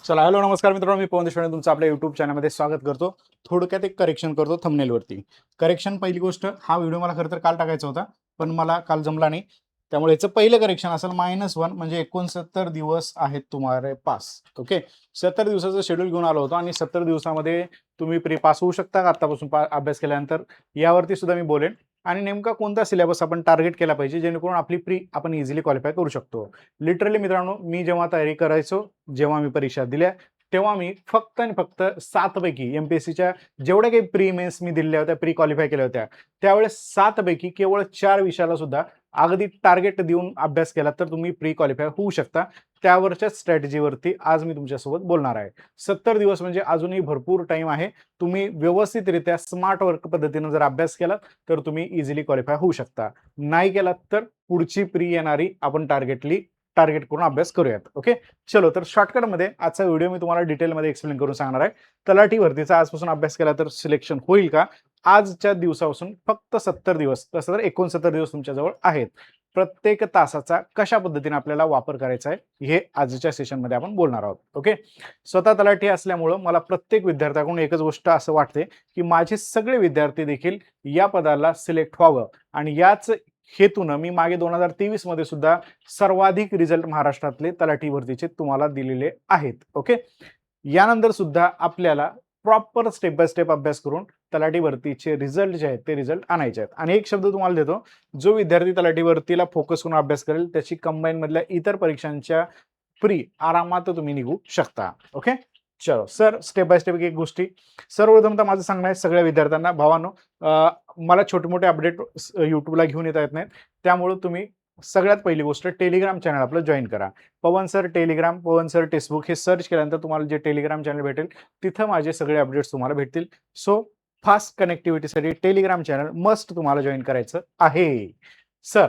चला हॅलो नमस्कार मित्रांनो, मी पवन देशपांडे तुमचं आपल्या युट्यूब चॅनलमध्ये स्वागत करतो. थोडक्यात एक करेक्शन करतो थंबनेलवरती. करेक्शन पहिली गोष्ट, हा व्हिडिओ मला खरं तर काल टाकायचा होता, पण मला काल जमला नाही. त्यामुळे याचं पहिलं करेक्शन असेल -1 म्हणजे 69 दिवस आहेत तुम्हारे पास. ओके, 70 दिवसाचं शेड्यूल घेऊन आलो होतो आणि 70 दिवसामध्ये तुम्ही प्री पास होऊ शकता का आत्तापासून अभ्यास केल्यानंतर, यावरती सुद्धा मी बोलेन. आणि नेमका कोणता सिलेबस आपण टार्गेट केला पाहिजे जेणेकरून आपली प्री आपण इझिली क्वालिफाय करू शकतो. लिटरली मित्रांनो, मी जेव्हा तयारी करायचो, जेव्हा मी परीक्षा दिल्या, तेव्हा मी फक्त आणि फक्त 7 पैकी एमपीएससीच्या जेवढ्या काही प्री मेन्स मी दिल्या होत्या, प्री क्वालिफाय केल्या होत्या, त्यावेळेस 7 पैकी केवळ 4 विषयाला सुद्धा अगदी टार्गेट देऊन अभ्यास केला तर तुम्ही प्री क्वालिफाय होऊ शकता. त्यावरच्या स्ट्रॅटेजीवरती आज मी तुमच्यासोबत बोलणार आहे. 70 दिवस म्हणजे अजूनही भरपूर टाईम आहे. तुम्ही व्यवस्थितरित्या स्मार्ट वर्क पद्धतीने जर अभ्यास केला तर तुम्ही इझिली क्वालिफाय होऊ शकता. नाही केलात तर पुढची प्री येणारी आपण टार्गेट करून अभ्यास करूयात. ओके, चलो तर शॉर्टकटमध्ये आजचा व्हिडिओ मी तुम्हाला डिटेलमध्ये एक्सप्लेन करून सांगणार आहे. तलाठी भरतीचा आजपासून अभ्यास केला तर सिलेक्शन होईल का? आजच्या दिवसापासून फक्त 70 दिवस, तसं तर 69 दिवस तुमच्याजवळ आहेत. प्रत्येक तासाचा कशा पद्धतीने आपल्याला वापर करायचा आहे हे आजच्या सेशनमध्ये आपण बोलणार आहोत. ओके, स्वतः तलाठी असल्यामुळं मला प्रत्येक विद्यार्थ्याकडून एकच गोष्ट असं वाटते की माझे सगळे विद्यार्थी देखील या पदाला सिलेक्ट व्हावं आणि याच हेतूनं मी मागे 2023 मध्ये सुद्धा सर्वाधिक रिझल्ट महाराष्ट्रातले तलाठी भरतीचे तुम्हाला दिलेले आहेत. ओके, यानंतर सुद्धा आपल्याला प्रॉपर स्टेप बाय स्टेप अभ्यास करून तलाठी भरतीचे रिझल्ट जे आहेत ते रिझल्ट आणायचे आहेत. आणि एक शब्द तुम्हाला देतो, जो विद्यार्थी तलाठी भरतीला फोकस करून अभ्यास करेल त्याची कंबाईन मधल्या इतर परीक्षांच्या प्री आरामात तुम्ही निघू शकता. ओके, चलो सर, स्टेप बाय स्टेप एक गोष्टी. सर्वप्रथम तर माझं सांगणं आहे सगळ्या विद्यार्थ्यांना, भावांनो, मला छोटे मोठे अपडेट युट्यूबला घेऊन येत नाहीत, त्यामुळे तुम्ही सगळ्यात पहिली गोष्ट टेलिग्राम चॅनल आपलं जॉईन करा. पवन सर टेलिग्राम, पवन सर टेक्स्टबुक हे सर्च केल्यानंतर तुम्हाला जे टेलिग्राम चॅनल भेटेल तिथं माझे सगळे अपडेट्स तुम्हाला भेटतील. सो फास्ट कनेक्टिव्हिटीसाठी टेलिग्राम चॅनल मस्ट तुम्हाला जॉईन करायचं आहे. सर,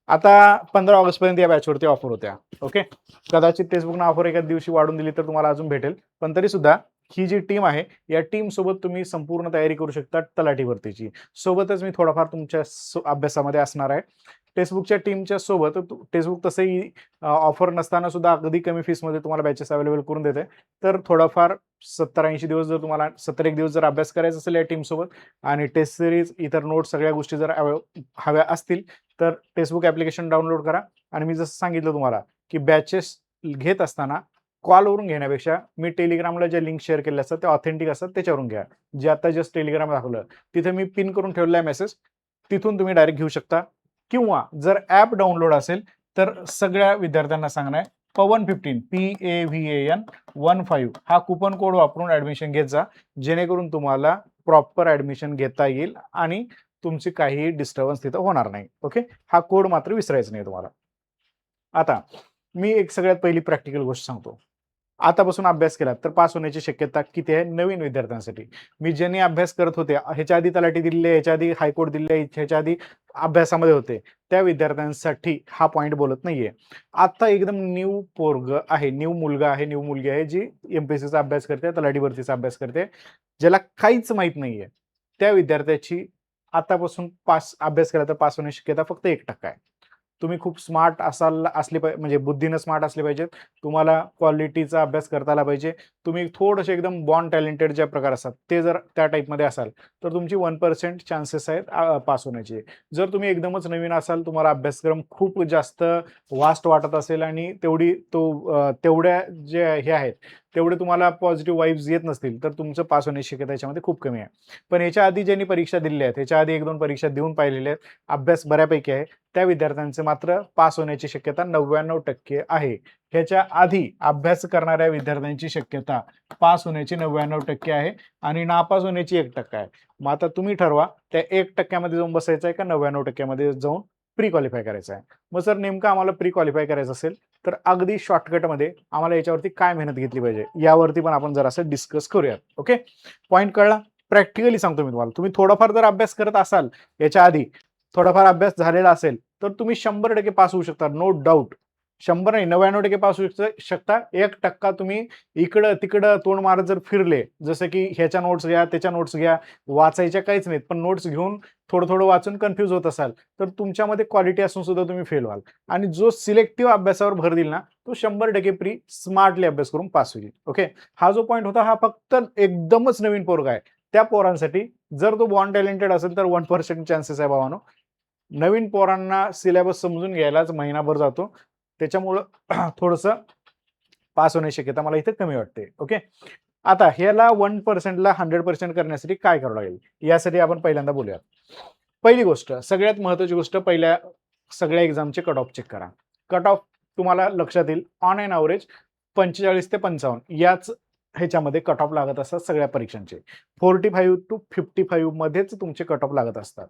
आता 15 ऑगस्ट पर्यंत या बॅचवरती ऑफर होत्या. ओके, कदाचित टेक्स्टबुकनं ऑफर एखाद दिवशी वाढून दिली तर तुम्हाला अजून भेटेल, पण तरी सुद्धा ही जी टीम आहे या टीम सोबत तुम्ही संपूर्ण तयारी करू शकता तलाठी भरतीची. सोबतच मी थोडाफार तुमच्या अभ्यासामध्ये असणार आहे. टेक्स्टबुकच्या टीमच्या सोबत टेक्स्टबुक तसंही ऑफर नसताना सुद्धा अगदी कमी फीसमध्ये तुम्हाला बॅचेस अवेलेबल करून देते. तर थोडाफार 70-80 दिवस जर तुम्हाला 70 दिवस जर अभ्यास करायचा असेल या टीम सोबत आणि टेस्ट सिरीज, इतर नोट्स, सगळ्या गोष्टी जर हव्या असतील तर टेक्स्टबुक ऍप्लिकेशन डाउनलोड करा. आणि मी जसं सांगितलं तुम्हाला की बॅचेस घेत असताना कॉलवरून घेण्यापेक्षा मी टेलिग्रामला ज्या लिंक शेअर केल्या असतात त्या ऑथेंटिक असतात त्याच्यावरून घ्या. जे आता जस्ट टेलिग्राम दाखवलं तिथे मी पिन करून ठेवलेला आहे मेसेज, तिथून तुम्ही डायरेक्ट घेऊ शकता. किंवा जर ऍप डाउनलोड असेल तर सगळ्या विद्यार्थ्यांना सांगणं आहे, PAVAN15 PAVAN15 हा कुपन कोड वापरून ऍडमिशन घेत जा, जेणेकरून तुम्हाला प्रॉपर ऍडमिशन घेता येईल आणि तुमची काही डिस्टर्बन्स तिथं होणार नाही. ओके, हा कोड मात्र विसरायचा नाही तुम्हाला. आता मी एक सगळ्यात पहिली प्रॅक्टिकल गोष्ट सांगतो. आतापासून अभ्यास केला तर पास होण्याची शक्यता किती आहे नवीन विद्यार्थ्यांसाठी. मी ज्यांनी अभ्यास करत होते, ह्याच्या आधी तलाठी दिलेले, ह्याच्या आधी हायकोर्ट दिले, ह्याच्या आधी अभ्यासामध्ये होते, त्या विद्यार्थ्यांसाठी हा पॉईंट बोलत नाहीये. आता एकदम न्यू पोरग आहे, न्यू मुलगा आहे, न्यू मुलगी आहे जी एमपीएससीचा अभ्यास करते, तलाठी भरतीचा अभ्यास करते, ज्याला काहीच माहित नाहीये, त्या विद्यार्थ्याची आतापासून अभ्यास केला तर पास होण्याची शक्यता फक्त 1% आहे. तुम्ही खूप स्मार्ट असले पाहिजे, म्हणजे बुद्धीनं स्मार्ट असले पाहिजेत. तुम्हाला क्वालिटीचा अभ्यास करता आला पाहिजे. तुम्ही थोडेसे एकदम बॉर्न टॅलेंटेड ज्या प्रकार असतात ते जर त्या टाईपमध्ये असाल तर तुमची 1% चान्सेस आहेत पास होण्याचे. जर तुम्ही एकदमच नवीन असाल, तुम्हाला अभ्यासक्रम खूप जास्त वास्ट वाटत असेल आणि तेवढ्या जे हे आहेत तेवढे तुम्हाला पॉझिटिव्ह वाईब्स येत नसतील तर तुमचं पास होण्याची शक्यता याच्यामध्ये खूप कमी आहे. पण याच्या आधी ज्यांनी परीक्षा दिलेल्या आहेत, याच्या आधी 1-2 परीक्षा देऊन पाहिलेल्या आहेत, अभ्यास बऱ्यापैकी आहे, त्या विद्यार्थ्यांचे मात्र पास होण्याची शक्यता 99% आहे. ह्याच्या आधी अभ्यास करणाऱ्या विद्यार्थ्यांची शक्यता पास होण्याची 99% आहे आणि नापास होण्याची 1% आहे. मग आता तुम्ही ठरवा त्या 1% मध्ये जाऊन बसायचं आहे का 99% मध्ये जाऊन प्री क्वालिफाय करायचं आहे. मग जर नेमकं आम्हाला प्री क्वालिफाय करायचं असेल तर अगदी शॉर्टकटमध्ये आम्हाला याच्यावरती काय मेहनत घेतली पाहिजे यावरती पण आपण जरासं डिस्कस करूयात. ओके, पॉईंट कळला? प्रॅक्टिकली सांगतो मी तुम्हाला. तुम्ही थोडाफार जर अभ्यास करत असाल, याच्या आधी थोडाफार अभ्यास झालेला असेल तर तुम्ही 100% पास होऊ शकता, नो डाऊट. 100 नाही 99% पास होऊ शकता. 1% तुम्ही इकडं तिकडं तोंड मारत जर फिरले, जसं की ह्याच्या नोट्स घ्या, त्याच्या नोट्स घ्या, वाचायच्या काहीच नाहीत, पण नोट्स घेऊन थोडं-थोडं वाचून कन्फ्यूज होत असाल, तर तुमच्यामध्ये क्वालिटी असून सुद्धा तुम्ही फेल व्हाल. आणि जो सिलेक्टिव्ह अभ्यासावर भर देईल ना, तो 100% प्री स्मार्टली अभ्यास करून पास होईल. ओके. हा जो पॉइंट होता, हा फक्त एकदमच नवीन पोरगा आहे. त्या पोरांसाठी जर तो बॉर्न टॅलेंटेड असेल तर 1% चान्सेस आहे भावानो. नवीन पोरांना सिलेबस समजून घ्यायलाच महिनाभर जातो. त्याच्यामुळं थोडंसं पास होण्याची शक्यता मला इथे कमी वाटते. ओके. आता ह्याला 1% ला 100% करण्यासाठी काय करावं लागेल? यासाठी आपण पहिल्यांदा बोलूया. पहिली गोष्ट, सगळ्यात महत्त्वाची गोष्ट, पहिल्या सगळ्या एक्झामचे कट ऑफ चेक करा. कट ऑफ तुम्हाला लक्षात येईल ऑन एन एव्हरेज 45 ते 55 याच ह्याच्यामध्ये कट ऑफ लागत असतात सगळ्या परीक्षांचे. 45 टू 55 मध्येच तुमचे कट ऑफ लागत असतात.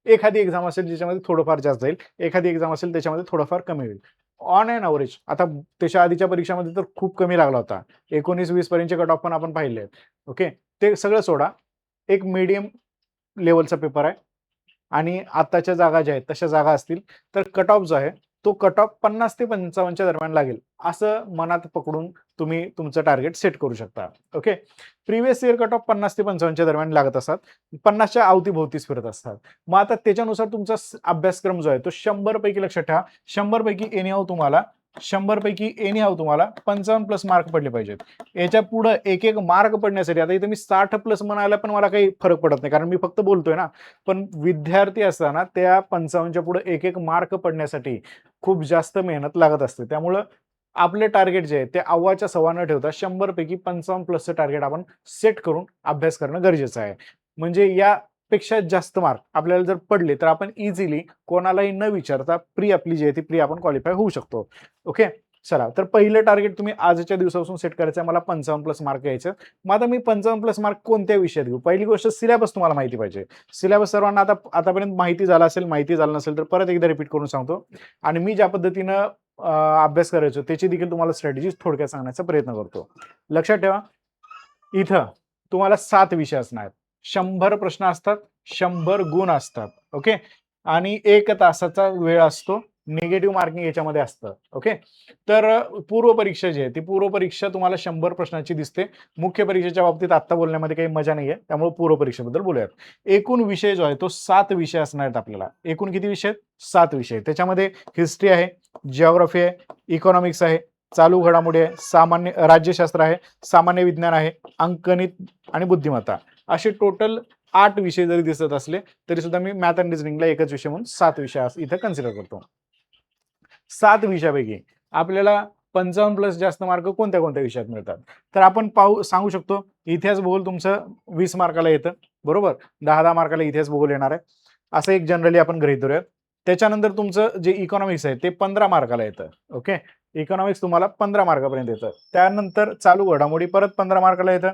एखादी एक्झाम असेल ज्याच्यामध्ये थोडंफार जास्त जाईल, एखादी एक्झाम असेल त्याच्यामध्ये थोडंफार कमी होईल. ऑन एन एव्हरेज आता त्याच्या आधीच्या परीक्षामध्ये तर खूप कमी लागला होता. 19-20 पर्यंतचे कट ऑफ पण आपण पाहिले आहेत. ओके. ते सगळं सोडा. एक मीडियम लेव्हलचा पेपर आहे आणि आत्ताच्या जागा ज्या आहेत तशा जागा असतील, तर कट ऑफ जो आहे तो कट ऑफ 50 ते 55च्या दरम्यान लागेल, असं मनात पकडून तुम्ही तुमचं टार्गेट सेट करू शकता. Okay. Previous year cut off 50 ते 55च्या दरम्यान लागत असतात. 50च्या अवतीभोवतीच फिरत असतात. मग आता त्याच्यानुसार तुमचा अभ्यासक्रम जो आहे तो 100 पैकी लक्षात ठेवा, 100 पैकी एनीहाऊ तुम्हाला 55 प्लस मार्क पडले पाहिजेत. याच्या पुढे एक मार्क पडण्यासाठी आता इथे मी 60 प्लस म्हणायला पण मला काही फरक पडत नाही, कारण मी फक्त बोलतोय ना. पण विद्यार्थी असताना त्या 55च्या पुढे एक मार्क पडण्यासाठी खूप जास्त मेहनत लागत असते. त्यामुळं आपले टार्गेट जे आहे ते अव्वाच्या सव्वा न ठेवता 100 पैकी 55 प्लसचं टार्गेट आपण सेट करून अभ्यास करणं गरजेचं आहे. म्हणजे यापेक्षा जास्त मार्क आपल्याला जर पडले तर आपण इझिली कोणालाही न विचारता प्री आपली जी आहे ती प्री आपण क्वालिफाय होऊ शकतो. ओके. चला, तर पहिलं टार्गेट तुम्ही आजच्या दिवसापासून सेट करायचं आहे, मला 55 प्लस मार्क घ्यायचे. मग आता मी 55 प्लस मार्क कोणत्या विषयात घेऊ? पहिली गोष्ट, सिलेबस तुम्हाला माहिती पाहिजे. सिलेबस सर्वांना आतापर्यंत माहिती झाला असेल, माहिती झालं नसेल तर परत एकदा रिपीट करून सांगतो. आणि मी ज्या पद्धतीनं अभ्यास करायचो त्याची देखील तुम्हाला स्ट्रॅटेजी थोडक्यात सांगण्याचा प्रयत्न करतो. लक्षात ठेवा, इथं तुम्हाला 7 विषय असणार आहेत. 100 प्रश्न असतात, 100 गुण असतात. ओके. आणि 1 तासाचा वेळ असतो. निगेटिव्ह मार्किंग याच्यामध्ये असतं. ओके. तर पूर्व परीक्षा जी आहे ती पूर्व परीक्षा तुम्हाला 100 प्रश्नाची दिसते. मुख्य परीक्षेच्या बाबतीत आत्ता बोलण्यामध्ये काही मजा नाहीये, त्यामुळे पूर्व परीक्षेबद्दल बोलूयात. एकूण विषय जो आहे तो 7 विषय असणार आहेत आपल्याला. एकूण किती विषय आहेत? 7 विषय. त्याच्यामध्ये हिस्ट्री आहे, जिओग्राफी आहे, इकॉनॉमिक्स आहे, चालू घडामोडी आहे, सामान्य राज्यशास्त्र आहे, सामान्य विज्ञान आहे, अंकगणित आणि बुद्धिमत्ता, असे टोटल 8 विषय जरी दिसत असले तरी सुद्धा मी मॅथ अँड रिझनिंगला एकच विषय म्हणून 7 विषय इथं कन्सिडर करतो. 7 विषयापैकी आपल्याला 55 प्लस जास्त मार्क कोणत्या कोणत्या विषयात मिळतात? तर आपण सांगू शकतो, इतिहास भूगोल तुमचं 20 मार्काला येतं, बरोबर. 10-10 मार्काला इतिहास भूगोल येणार आहे, असं एक जनरली आपण गृहीत धरूयात. त्याच्यानंतर तुमचं जे इकॉनॉमिक्स आहे ते 15 मार्काला येतं. ओके. इकॉनॉमिक्स तुम्हाला 15 मार्कापर्यंत येतं. त्यानंतर चालू घडामोडी परत 15 मार्काला येतं.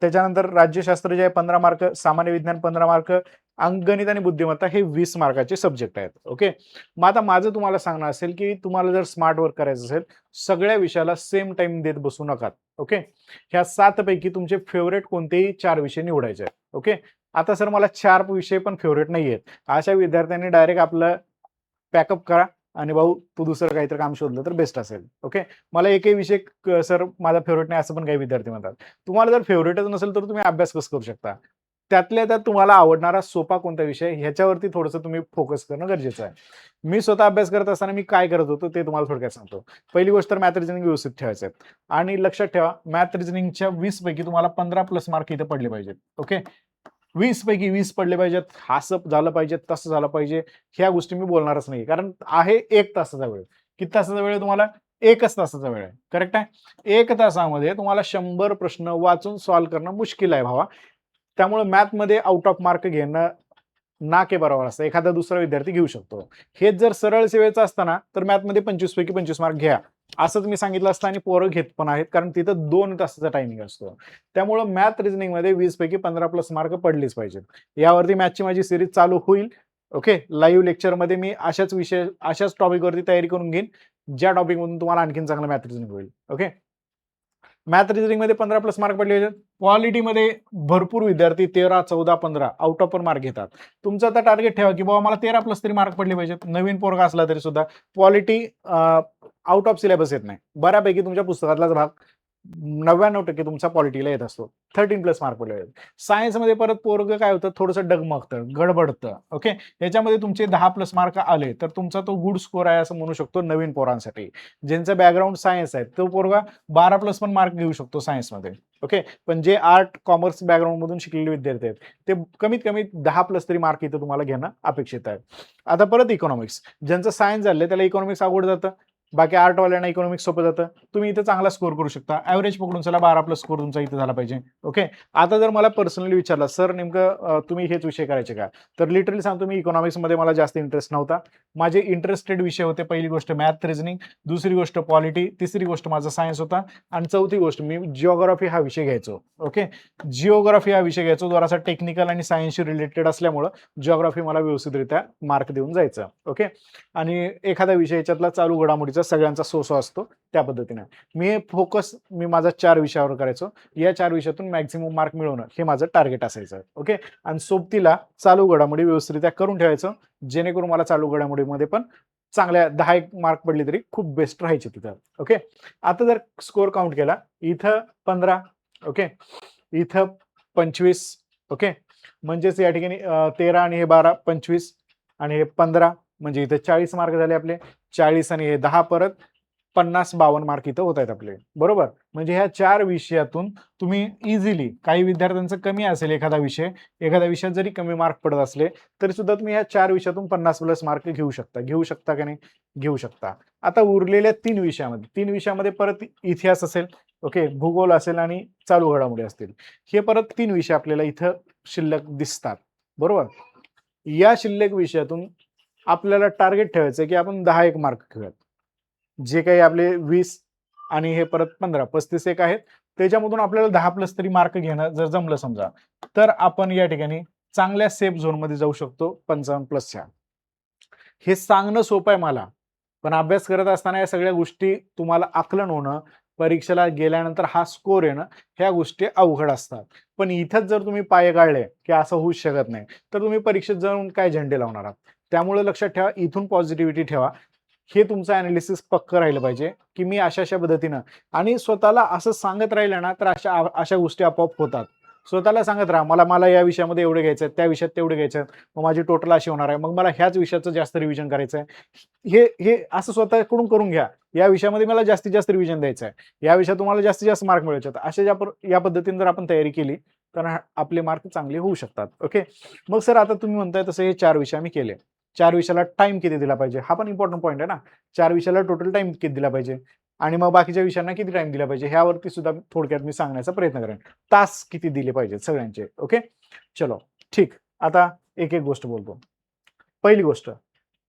त्याच्यानंतर राज्यशास्त्र जे आहे 15 मार्क, सामान्य विज्ञान 15 मार्क, अंकगणित आणि बुद्धिमत्ता हे 20 मार्काचे सब्जेक्ट आहेत. ओके. मग आता माझं तुम्हाला सांगणं असेल की तुम्हाला जर स्मार्ट वर्क करायचं असेल, सगळ्या विषयाला सेम टाइम देत बसू नका. ओके. ह्या 7 पैकी तुमचे फेवरेट कोणतेही 4 विषय निवडायचे आहेत. ओके. आता सर मला 4 विषय पण फेवरेट नाही आहेत, अशा विद्यार्थ्यांनी डायरेक्ट आपलं पॅकअप करा आणि भाऊ तू दुसरं काहीतरी काम शोधलं तर बेस्ट असेल. ओके. मला एकही विषय सर माझा फेवरेट नाही असं पण काही विद्यार्थी म्हणतात. तुम्हाला जर फेवरेटच नसेल तर तुम्ही अभ्यास कसं करू शकता? त्यातल्या त्यात तुम्हाला आवडणारा सोपा कोणता विषय ह्याच्यावरती थोडंसं तुम्ही फोकस करणं गरजेचं आहे. मी स्वतः अभ्यास करत असताना मी काय करत होतो ते तुम्हाला थोडक्यात सांगतो. पहिली गोष्ट तर मॅथ रिझनिंग व्यवस्थित ठेवायचं आहे. आणि लक्षात ठेवा, मॅथ रिझनिंगच्या 20 पैकी तुम्हाला 15 प्लस मार्क इथे पडले पाहिजेत. ओके. 20 पैकी 20 पडले पाहिजेत, असं झालं पाहिजे, तसं झालं पाहिजे, ह्या गोष्टी मी बोलणारच नाही. कारण आहे 1 तासाचा वेळ. किती तासाचा वेळ आहे तुम्हाला? 1च तासाचा वेळ आहे. करेक्ट आहे. 1 तासामध्ये तुम्हाला 100 प्रश्न वाचून सॉल्व्ह करणं मुश्किल आहे भावा. त्यामुळे मॅथमध्ये आउट ऑफ मार्क घेणं ना के बरोबर असतं. एखादा दुसरा विद्यार्थी घेऊ शकतो. हेच जर सरळ सेवेचं असतं ना, तर मॅथमध्ये 25 पैकी 25 मार्क घ्या, असंच मी सांगितलं असतं आणि पोरं घेत पण आहेत, कारण तिथं 2 तासाचा टायमिंग असतो. त्यामुळं मॅथ रिझनिंगमध्ये 20 पैकी 15 प्लस मार्क पडलेच पाहिजेत. यावरती मॅथची माझी सिरीज चालू होईल. ओके. लाईव्ह लेक्चरमध्ये मी अशाच टॉपिकवरती तयारी करून घेईन, ज्या टॉपिकमधून तुम्हाला आणखीन चांगलं मॅथ रिझनिंग होईल. ओके. मॅथ रिजनिंग मध्ये 15 प्लस मार्क पडले पाहिजेत. पॉलिटीमध्ये भरपूर विद्यार्थी 13, 14, 15 आउट ऑफ पण मार्क घेतात. तुमचं आता टार्गेट ठेवा की बाबा मला 13 प्लस तरी मार्क पडले पाहिजेत. नवीन पोरगा असला तरी सुद्धा पॉलिटी आउट ऑफ सिलेबस येत नाही. बऱ्यापैकी तुमच्या पुस्तकातलाच भाग 99% तुमचा पॉलिटीला येत असतो. 13 प्लस मार्क पडले पाहिजेत. सायन्समध्ये परत पोरग काय होतं, थोडंसं डगमगतं, गडबडतं. ओके, याच्यामध्ये तुमचे 10 प्लस मार्क आले तर तुमचा तो गुड स्कोर आहे असं म्हणू शकतो नवीन पोरांसाठी. ज्यांचं बॅकग्राऊंड सायन्स आहे तो पोरगा 12 प्लस पण मार्क घेऊ शकतो सायन्समध्ये. ओके, पण जे आर्ट कॉमर्स बॅकग्राऊंड मधून शिकलेले विद्यार्थी आहेत ते कमीत कमी 10 प्लस तरी मार्क इथं तुम्हाला घेणं अपेक्षित आहे. आता परत इकॉनॉमिक्स, ज्यांचं सायन्स झालं त्याला इकॉनॉमिक्स अवघड जातं, बाकी आर्टवाल्यांना इकॉनॉमिक्स सोपं जातं. तुम्ही इथे चांगला स्कोर करू शकता. ॲव्हरेज पकडून चला 12 प्लस स्कोर तुमचा इथे झाला पाहिजे. ओके, आता जर मला पर्सनली विचारला सर नेमकं तुम्ही हेच विषय करायचे का, तर लिटरली सांगतो मी इकॉनॉमिक्समध्ये मला जास्त इंटरेस्ट नव्हता. माझे इंटरेस्टेड विषय होते, पहिली गोष्ट मॅथ रिजनिंग, दुसरी गोष्ट पॉलिटी, तिसरी गोष्ट माझा सायन्स होता आणि चौथी गोष्ट मी जिओग्राफी हा विषय घ्यायचो. ओके, जिओग्राफी हा विषय घ्यायचो जरासा टेक्निकल आणि सायन्सशी रिलेटेड असल्यामुळं जिओग्राफी मला व्यवस्थितरित्या मार्क देऊन जायचं. ओके, आणि एखादा विषय याच्यातला चालू घडामोडीचा सगळ्यांचा सोसो असतो त्या पद्धतीने मी माझा 4 विषयावर करायचो. या 4 विषयातून मॅक्झिमम मार्क मिळवणं हे माझं टार्गेट असायचं. ओके, आणि सोबतीला चालू घडामोडी व्यवस्थितरित्या करून ठेवायचं, जेणेकरून मला चालू घडामोडीमध्ये पण चांगल्या 10 मार्क पडले तरी खूप बेस्ट राहायचे तिथं. ओके, आता जर स्कोर काउंट केला, इथं 15, ओके, इथं 25, ओके, म्हणजेच या ठिकाणी 13 आणि हे 12 25 आणि हे 15 म्हणजे इथे 40 मार्क झाले आपले. 40 आणि हे 10 परत 50-52 मार्क इथं होत आहेत आपले. बरोबर, म्हणजे ह्या 4 विषयातून तुम्ही इझिली, काही विद्यार्थ्यांचं कमी असेल एखाद्या विषयात जरी कमी मार्क पडत असले तरी सुद्धा तुम्ही ह्या 4 विषयातून 50 प्लस मार्क घेऊ शकता का नाही, घेऊ शकता. आता उरलेल्या 3 विषयामध्ये परत इतिहास असेल, ओके, भूगोल असेल आणि चालू घडामोडी असतील. हे परत 3 विषय आपल्याला इथं शिल्लक दिसतात. बरोबर, या शिल्लक विषयातून आपल्याला टार्गेट ठेवायचं की आपण 10 मार्क घेऊयात. जे काही आपले 20 आणि हे परत 15 35 एक आहेत, त्याच्यामधून आपल्याला 10 प्लस तरी मार्क घेणं जर जमलं समजा, तर आपण या ठिकाणी चांगल्या सेफ झोनमध्ये जाऊ शकतो 55 प्लसच्या. हे सांगणं सोपं आहे मला, पण अभ्यास करत असताना या सगळ्या गोष्टी तुम्हाला आकलन होणं, परीक्षेला गेल्यानंतर हा स्कोर येणं, ह्या गोष्टी अवघड असतात. पण इथंच जर तुम्ही पाय काढले की असं होऊच शकत नाही, तर तुम्ही परीक्षेत जाऊन काय झेंडे लावणार आहात. त्यामुळे लक्षात ठेवा, इथून पॉझिटिव्हिटी ठेवा. हे तुमचं अनालिसिस पक्कं राहिलं पाहिजे की मी अशा पद्धतीनं, आणि स्वतःला असं सांगत राहिलं ना तर अशा अशा गोष्टी आपोआप होतात. स्वतःला सांगत राहा, मला मला या विषयामध्ये एवढे घ्यायचं आहे, त्या विषयात तेवढे घ्यायचं आहे, मग माझी टोटल अशी होणार आहे, मग मला ह्याच विषयाचं जास्त रिव्हिजन करायचं आहे. हे हे असं स्वतःकडून करून घ्या. या विषयामध्ये मला जास्तीत जास्त रिव्हिजन द्यायचं आहे, या विषयात तुम्हाला जास्तीत जास्त मार्क मिळवायचे आहेत. या पद्धतीने जर आपण तयारी केली तर आपले मार्क चांगले होऊ शकतात. ओके, मग सर आता तुम्ही म्हणताय तसं हे 4 विषय आम्ही केले. 4 विषयाला टाइम किती दिला पाहिजे, हा पण इम्पॉर्टंट पॉईंट आहे ना. 4 विषयाला टोटल टाइम किती दिला पाहिजे आणि मग बाकीच्या विषयांना किती टाइम दिला पाहिजे, ह्यावरती सुद्धा थोडक्यात मी सांगण्याचा प्रयत्न करेन. तास किती दिले पाहिजेत सगळ्यांचे. ओके, चलो ठीक. आता एक एक गोष्ट बोलतो. पहिली गोष्ट,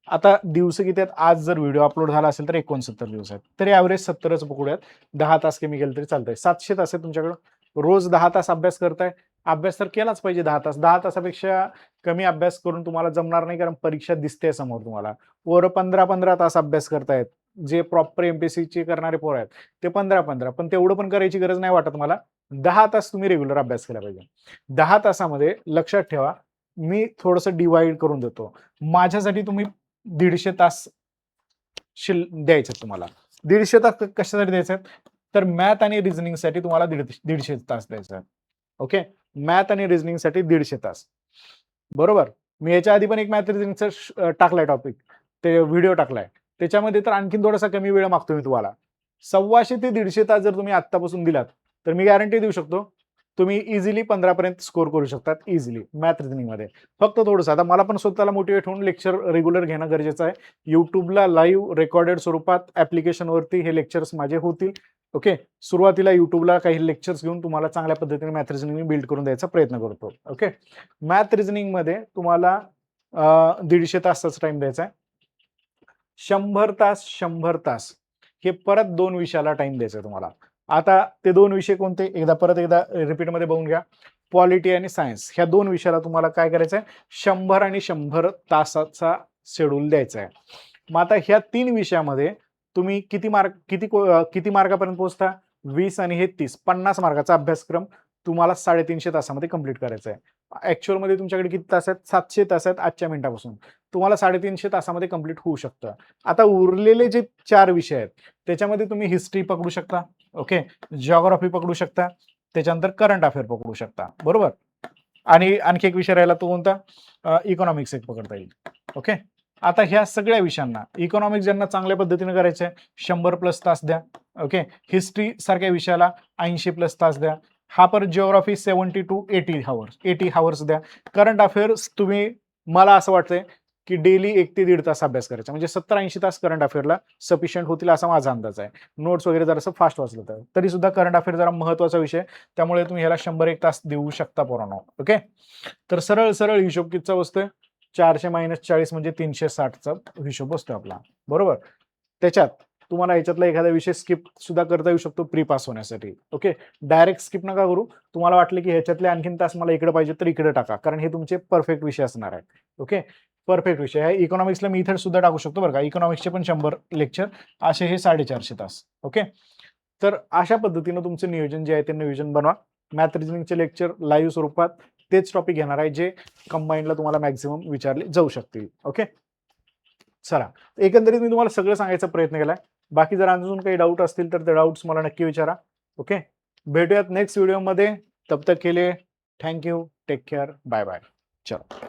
आता दिवस किती आहेत, आज जर व्हिडिओ अपलोड झाला असेल तर 69 दिवस आहेत, तरी ॲव्हरेज 70च पकडूयात. 10 तास कमी केलं तरी चालतंय. 700 तास आहे तुमच्याकडं. रोज 10 तास अभ्यास करताय. अभ्यास तर केलाच पाहिजे 10 तास. 10 तासापेक्षा कमी अभ्यास करून तुम्हाला जमणार नाही, कारण परीक्षा दिसते समोर तुम्हाला. पोरं 15-15 तास अभ्यास करतायत. जे प्रॉपर एमपीएससीचे करणारे पोरं आहेत ते 15-15, पण तेवढं पण करायची गरज नाही वाटत मला. 10 तास तुम्ही रेग्युलर अभ्यास केला पाहिजे. 10 तासामध्ये लक्षात ठेवा, मी थोडंसं डिवाइड करून देतो. माझ्यासाठी तुम्ही 150 तास द्यायचे तुम्हाला. 150 तास कशासाठी द्यायचे आहेत, तर मॅथ आणि रिझनिंगसाठी तुम्हाला 150 तास द्यायचे आहेत. ओके, मॅथ आणि रिझनिंगसाठी 150 तास. बरोबर, मी याच्या आधी पण एक मॅथ रिझनिंगचा टाकलाय टॉपिक, ते व्हिडिओ टाकलाय. त्याच्यामध्ये तर आणखीन थोडासा कमी वेळ मागतो मी तुम्हाला. 125 ते 150 तास जर तुम्ही आत्तापासून दिलात तर मी गॅरंटी देऊ शकतो तुम्ही इझिली 15 पर्यंत स्कोर करू शकतात, इझिली मॅथ रिझनिंगमध्ये. फक्त थोडंसं आता मला पण स्वतःला मोटिवेट होऊन लेक्चर रेग्युलर घेणं गरजेचं आहे. युट्यूबला लाईव्ह रेकॉर्डेड स्वरूपात ॲप्लिकेशनवरती हे लेक्चर्स माझे होतील. ओके, सुरुवातीला युट्यूबला काही लेक्चर्स घेऊन तुम्हाला चांगल्या पद्धतीने मॅथ रिझनिंग बिल्ड करून द्यायचा प्रयत्न करतो. ओके, मॅथ रिझनिंगमध्ये तुम्हाला 150 तासाचा टाइम द्यायचा आहे. 100 तास हे परत 2 विषयाला टाइम द्यायचा तुम्हाला. आता ते 2 विषय कोणते, परत एकदा रिपीटमध्ये बघून घ्या. पॉलिटी आणि सायन्स ह्या 2 विषयाला तुम्हाला काय करायचं आहे, 100 आणि 100 तासाचा शेड्यूल द्यायचा आहे. मग आता ह्या 3 विषयामध्ये तुम्ही किती मार्कापर्यंत पोहोचता, 20 आणि हे 30, 50 मार्काचा अभ्यासक्रम तुम्हाला 350 तासामध्ये कंप्लीट करायचा आहे. ॲक्चुअलमध्ये तुमच्याकडे किती तास आहेत? 700 तास आहेत आजच्या मिनिटापासून. तुम्हाला 350 तासामध्ये कंप्लीट होऊ शकतं. आता उरलेले जे 4 विषय आहेत, त्याच्यामध्ये तुम्ही हिस्ट्री पकडू शकता, ओके, जिओग्राफी पकडू शकता, त्याच्यानंतर करंट अफेअर पकडू शकता, बरोबर? आणि आणखी एक विषय राहिला तो कोणता? इकॉनॉमिक्स एक पकडता येईल, ओके. आता ह्या सगळ्या विषयांना इकॉनॉमिक्स ज्यांना चांगल्या पद्धतीने करायचं आहे 100+ तास द्या, ओके. हिस्ट्री सारख्या विषयाला 80+ तास द्या. हा परत जिओग्राफी 70 to 80 हावर्स द्या. करंट अफेअर्स तुम्ही, मला असं वाटतंय की डेली 1 ते 1.5 तास अभ्यास करायचा, म्हणजे 70-80 तास करंट अफेअरला सफिशियंट होतील असा माझा अंदाज आहे. नोट्स वगैरे जरासं फास्ट वाचलं तर तरी सुद्धा करंट अफेअर जरा महत्त्वाचा विषय, त्यामुळे तुम्ही ह्याला 100-1 तास देऊ शकता पोरांनो, ओके. तर सरळ सरळ हिशोब कितीचा बसतोय? 400 - 40 म्हणजे 360चा हिशोब बसतोय आपला, बरोबर. त्याच्यात तुम्हाला याच्यातला एखादा विषय स्किप सुद्धा करता येऊ शकतो प्री पास होण्यासाठी, ओके. डायरेक्ट स्किप नका करू. तुम्हाला वाटले की ह्याच्यातले आणखीन तास मला इकडे पाहिजे तर इकडे टाका, कारण हे तुमचे परफेक्ट विषय असणार आहेत, ओके. परफेक्ट विषय आहे. इकॉनॉमिक्सला मी इथे सुद्धा टाकू शकतो बरं का. इकॉनॉमिक्सचे पण 100 लेक्चर, असे हे 450 तास, ओके. तर अशा पद्धतीनं तुमचं नियोजन जे आहे ते नियोजन बनवा. मॅथ रिझनिंगचे लेक्चर लाईव्ह स्वरूपात तेच टॉपिक घेणार आहे जे कंबाईनला तुम्हाला मॅक्सिमम विचारले जाऊ शकतील, ओके. चला, एकंदरीत मी तुम्हाला सगळं सांगायचा प्रयत्न केलाय. बाकी जर अजून काही डाऊट असतील तर ते डाऊट्स मला नक्की विचारा, ओके. भेटूयात नेक्स्ट व्हिडिओमध्ये. तब तक के लिए thank you, take care, bye bye. चलो.